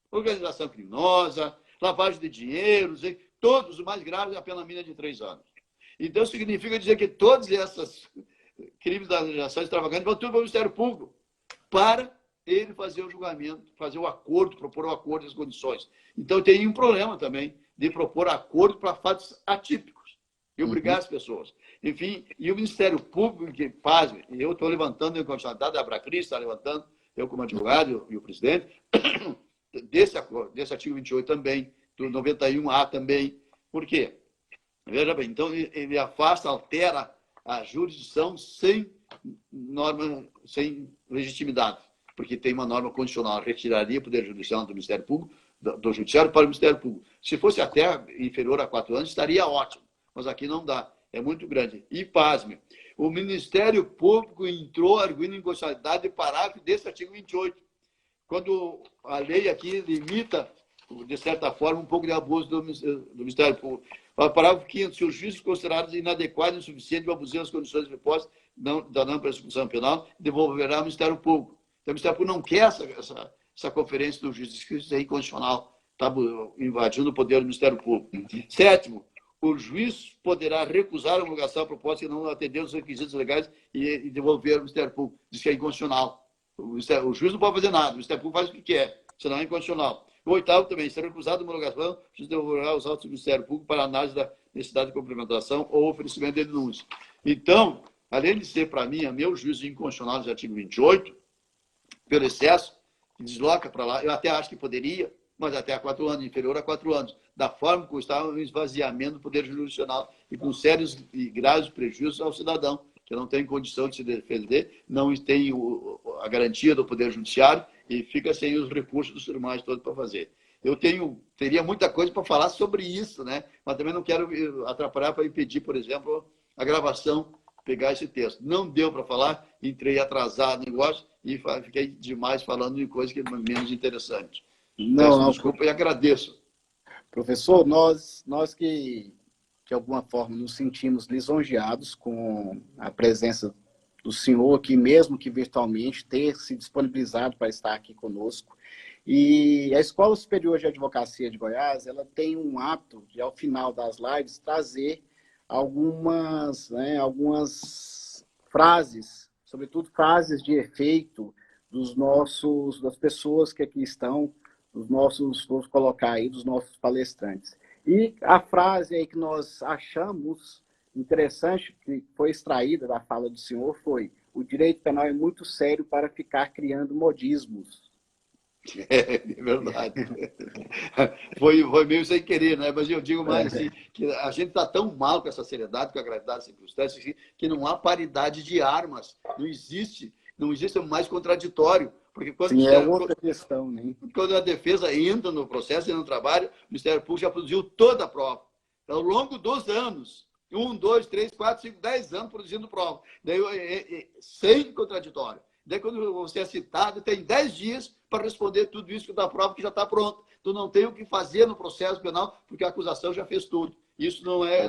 Organização criminosa, lavagem de dinheiros, todos os mais graves, a pena mínima de 3 anos. Então, significa dizer que todos esses crimes da legislação extravagante vão tudo para o Ministério Público para ele fazer o julgamento, fazer o acordo, propor o acordo e as condições. Então, tem um problema também de propor acordo para fatos atípicos e obrigar as pessoas. Enfim, e o Ministério Público, que faz, eu estou levantando a inconstitucionalidade, a Abracris está levantando, eu como advogado e o presidente, desse acordo, desse artigo 28 também, do 91A também. Por quê? Veja bem, então ele afasta, altera a jurisdição sem norma, sem legitimidade, porque tem uma norma constitucional, retiraria o poder judicial do Ministério Público, do Judiciário para o Ministério Público. Se fosse até inferior a 4 anos, estaria ótimo, mas aqui não dá, é muito grande. E pasme, o Ministério Público entrou arguindo inconstitucionalidade de parágrafo desse artigo 28, quando a lei aqui limita, de certa forma, um pouco de abuso do Ministério Público. O parágrafo 5º, se os juízes considerados inadequados e insuficientes ou abusivos das condições de repósito da não persecução penal, devolverá ao Ministério Público. Então, o Ministério Público não quer essa conferência do juiz, isso é inconstitucional, está invadindo o poder do Ministério Público. 7º, o juiz poderá recusar a homologação à proposta que não atender os requisitos legais e devolver ao Ministério Público. Diz que é inconstitucional. O juiz não pode fazer nada, o Ministério Público faz o que quer, senão é inconstitucional. O 8º também, se recusado a homologação, o juiz devolverá os autos do Ministério Público para análise da necessidade de complementação ou oferecimento de denúncia. Então, além de ser, para mim, a meu juízo inconstitucional do artigo 28, pelo excesso, que desloca para lá, eu até acho que poderia, mas até a 4 anos, inferior a 4 anos, da forma como está o esvaziamento do poder jurisdicional e com sérios e graves prejuízos ao cidadão, que não tem condição de se defender, não tem a garantia do poder judiciário e fica sem os recursos dos tribunais todos para fazer. Eu teria muita coisa para falar sobre isso, né? Mas também não quero atrapalhar para impedir, por exemplo, a gravação pegar esse texto. Não deu para falar, entrei atrasado no negócio e fiquei demais falando de coisa que é menos interessante. Peço Não, desculpa e agradeço. professor, nós que de alguma forma nos sentimos lisonjeados com a presença do senhor aqui, mesmo que virtualmente, ter se disponibilizado para estar aqui conosco. E a Escola Superior de Advocacia de Goiás, ela tem um hábito de, ao final das lives, trazer algumas frases, sobretudo frases de efeito das pessoas que aqui estão, vamos colocar aí, dos nossos palestrantes. E a frase aí que nós achamos interessante, que foi extraída da fala do senhor, foi: o direito penal é muito sério para ficar criando modismos. É verdade. Foi meio sem querer, né? Mas eu digo mais assim, que a gente está tão mal com essa seriedade, com a gravidade das circunstâncias, que não há paridade de armas. Não existe mais contraditório. Porque Sim, é outra questão, né? Quando a defesa entra no processo e no trabalho, o Ministério Público já produziu toda a prova. Ao longo dos anos, 1, 2, 3, 4, 5, 10 anos produzindo prova. Daí, sem contraditório. Daí, quando você é citado, tem 10 dias para responder tudo isso da prova que já está pronto. Tu não tem o que fazer no processo penal, porque a acusação já fez tudo. Isso não é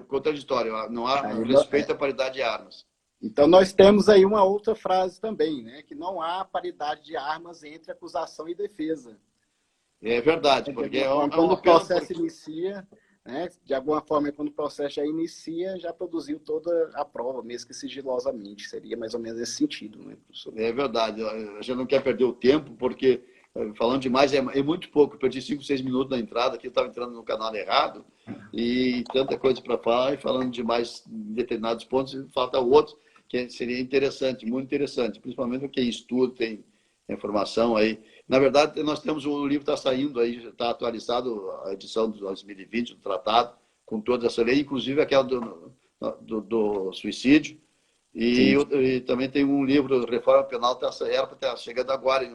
contraditório. Não há respeito à paridade de armas. Então, nós temos aí uma outra frase também, né? Que não há paridade de armas entre acusação e defesa. É verdade, porque quando o processo inicia, né? De alguma forma, quando o processo já inicia, já produziu toda a prova, mesmo que sigilosamente. Seria mais ou menos esse sentido, né, professor? É verdade. A gente não quer perder o tempo, porque falando demais é muito pouco. Eu perdi 5, 6 minutos na entrada, aqui eu estava entrando no canal errado, e tanta coisa para falar, e falando demais em determinados pontos, e falta outros, que seria interessante, muito interessante, principalmente quem estuda, tem informação aí. Na verdade, nós temos o livro está saindo aí, está atualizado a edição de 2020 do tratado, com toda essa lei, inclusive aquela do suicídio. E também tem um livro, Reforma Penal, era para estar chegando agora,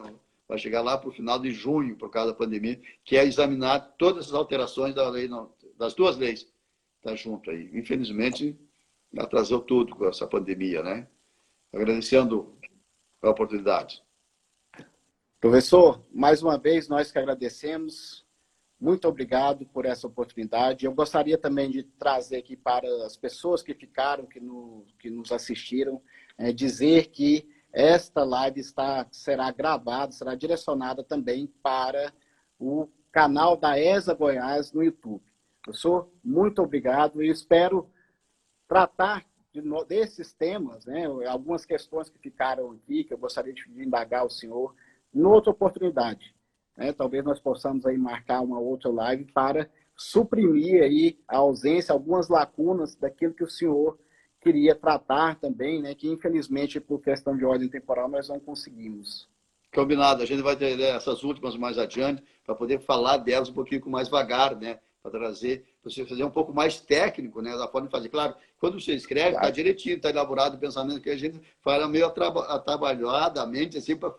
vai chegar lá para o final de junho, por causa da pandemia, que é examinar todas essas alterações da lei, das duas leis. Está junto aí. Infelizmente, atrasou tudo com essa pandemia, né? Agradecendo a oportunidade. Professor, mais uma vez, nós que agradecemos. Muito obrigado por essa oportunidade. Eu gostaria também de trazer aqui para as pessoas que ficaram, que nos assistiram, dizer que esta live será gravada, será direcionada também para o canal da ESA Goiás no YouTube. Professor, muito obrigado e espero tratar desses temas, né, algumas questões que ficaram aqui, que eu gostaria de indagar ao senhor, em outra oportunidade. Talvez nós possamos aí marcar uma outra live para suprimir aí a ausência, algumas lacunas daquilo que o senhor queria tratar também, né, que infelizmente por questão de ordem temporal nós não conseguimos. Combinado, a gente vai ter essas últimas mais adiante para poder falar delas um pouquinho com mais vagar, né, para trazer, para você fazer um pouco mais técnico, né, da forma de fazer. Claro, quando você escreve, está direitinho, está elaborado o pensamento, que a gente fala meio atabalhadamente, assim, para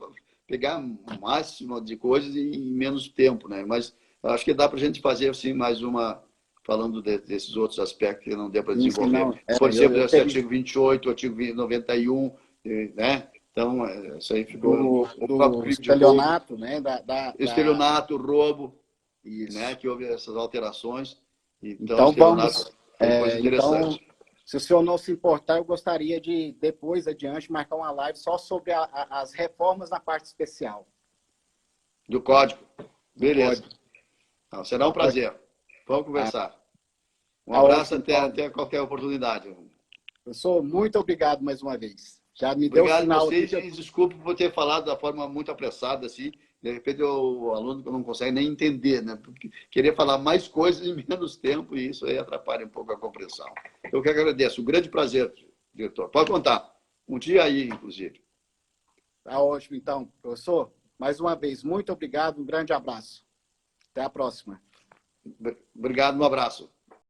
pegar o máximo de coisas em menos tempo, né? Mas acho que dá para a gente fazer assim mais uma, falando desses outros aspectos que não deu para desenvolver. Por exemplo, esse artigo 28, artigo 91, né? Então, isso aí ficou... Do estelionato, né? Estelionato, roubo, isso. Né? Que houve essas alterações. Então vamos... coisa interessante. Então, se o senhor não se importar, eu gostaria de, depois, adiante, marcar uma live só sobre as reformas na parte especial. Do Código. Beleza. Então, será um prazer. Vamos conversar. Um abraço até qualquer oportunidade. Professor, muito obrigado mais uma vez. Já me deu obrigado sinal. Obrigado a vocês. Desculpe por ter falado da forma muito apressada, assim. De repente o aluno não consegue nem entender, né? Porque querer falar mais coisas em menos tempo, e isso aí atrapalha um pouco a compreensão. Eu que agradeço. Um grande prazer, diretor. Pode contar. Um dia aí, inclusive. Tá ótimo, então. Professor, mais uma vez, muito obrigado. Um grande abraço. Até a próxima. Obrigado, um abraço.